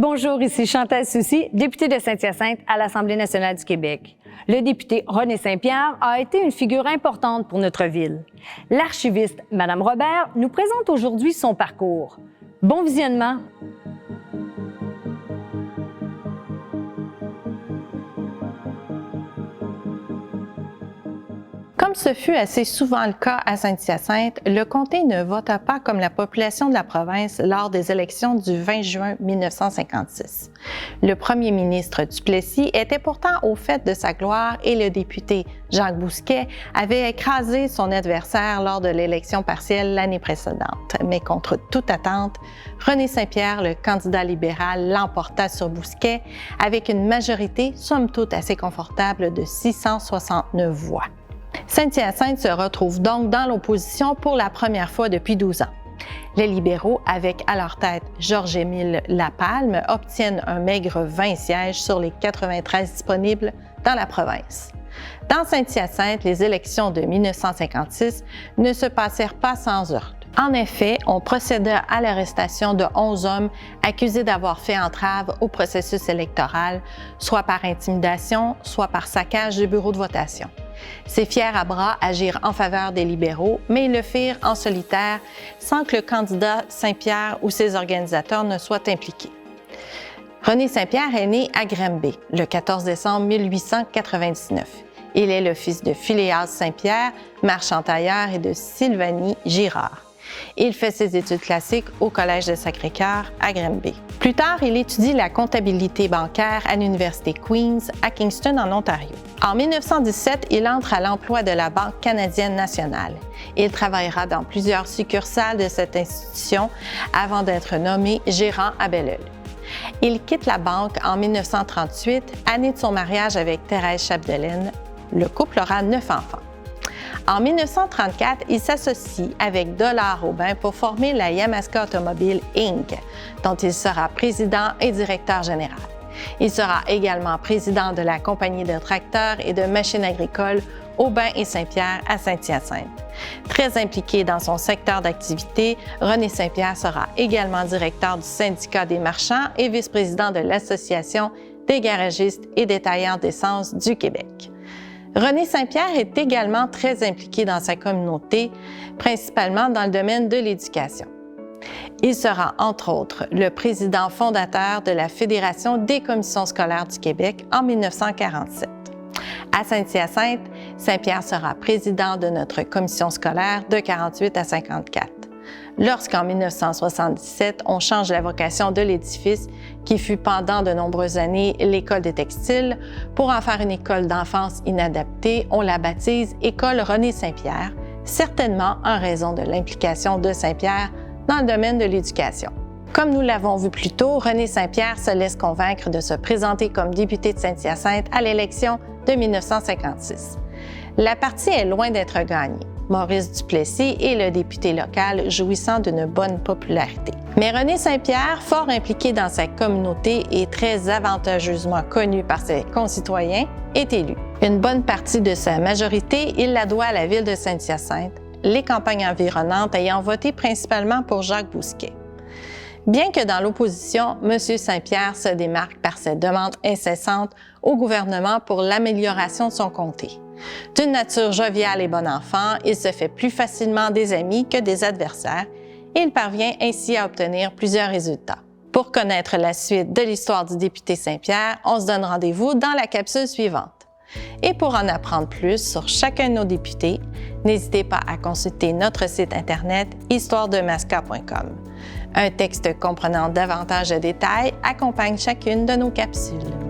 Bonjour, ici Chantal Soucy, députée de Saint-Hyacinthe à l'Assemblée nationale du Québec. Le député René Saint-Pierre a été une figure importante pour notre ville. L'archiviste Mme Robert nous présente aujourd'hui son parcours. Bon visionnement! Comme ce fut assez souvent le cas à Saint-Hyacinthe, le comté ne vota pas comme la population de la province lors des élections du 20 juin 1956. Le premier ministre Duplessis était pourtant au fait de sa gloire et le député Jacques Bousquet avait écrasé son adversaire lors de l'élection partielle l'année précédente. Mais contre toute attente, René Saint-Pierre, le candidat libéral, l'emporta sur Bousquet avec une majorité somme toute assez confortable de 669 voix. Saint-Hyacinthe se retrouve donc dans l'opposition pour la première fois depuis 12 ans. Les libéraux, avec à leur tête Georges-Émile Lapalme, obtiennent un maigre 20 sièges sur les 93 disponibles dans la province. Dans Saint-Hyacinthe, les élections de 1956 ne se passèrent pas sans heurts. En effet, on procéda à l'arrestation de 11 hommes accusés d'avoir fait entrave au processus électoral, soit par intimidation, soit par saccage du bureau de votation. Ces fiers à bras agirent en faveur des libéraux, mais ils le firent en solitaire, sans que le candidat Saint-Pierre ou ses organisateurs ne soient impliqués. René Saint-Pierre est né à Granby le 14 décembre 1899. Il est le fils de Philéas Saint-Pierre, marchand tailleur, et de Sylvanie Girard. Il fait ses études classiques au Collège de Sacré-Cœur à Granby. Plus tard, il étudie la comptabilité bancaire à l'Université Queen's à Kingston, en Ontario. En 1917, il entre à l'emploi de la Banque canadienne nationale. Il travaillera dans plusieurs succursales de cette institution avant d'être nommé gérant à Belleuil. Il quitte la banque en 1938, année de son mariage avec Thérèse Chapdelaine. Le couple aura 9 enfants. En 1934, il s'associe avec Dollard Aubin pour former la Yamaska Automobile Inc., dont il sera président et directeur général. Il sera également président de la compagnie de tracteurs et de machines agricoles Aubin et Saint-Pierre à Saint-Hyacinthe. Très impliqué dans son secteur d'activité, René Saint-Pierre sera également directeur du syndicat des marchands et vice-président de l'Association des garagistes et détaillants d'essence du Québec. René Saint-Pierre est également très impliqué dans sa communauté, principalement dans le domaine de l'éducation. Il sera, entre autres, le président fondateur de la Fédération des commissions scolaires du Québec en 1947. À Saint-Hyacinthe, Saint-Pierre sera président de notre commission scolaire de 48 à 54. Lorsqu'en 1977, on change la vocation de l'édifice, qui fut pendant de nombreuses années l'école des textiles, pour en faire une école d'enfance inadaptée, on la baptise École René Saint-Pierre, certainement en raison de l'implication de Saint-Pierre dans le domaine de l'éducation. Comme nous l'avons vu plus tôt, René Saint-Pierre se laisse convaincre de se présenter comme député de Saint-Hyacinthe à l'élection de 1956. La partie est loin d'être gagnée. Maurice Duplessis est le député local jouissant d'une bonne popularité. Mais René Saint-Pierre, fort impliqué dans sa communauté et très avantageusement connu par ses concitoyens, est élu. Une bonne partie de sa majorité, il la doit à la ville de Saint-Hyacinthe, les campagnes environnantes ayant voté principalement pour Jacques Bousquet. Bien que dans l'opposition, M. Saint-Pierre se démarque par ses demandes incessantes au gouvernement pour l'amélioration de son comté. D'une nature joviale et bon enfant, il se fait plus facilement des amis que des adversaires et il parvient ainsi à obtenir plusieurs résultats. Pour connaître la suite de l'histoire du député Saint-Pierre, on se donne rendez-vous dans la capsule suivante. Et pour en apprendre plus sur chacun de nos députés, n'hésitez pas à consulter notre site internet histoiredemaska.com. Un texte comprenant davantage de détails accompagne chacune de nos capsules.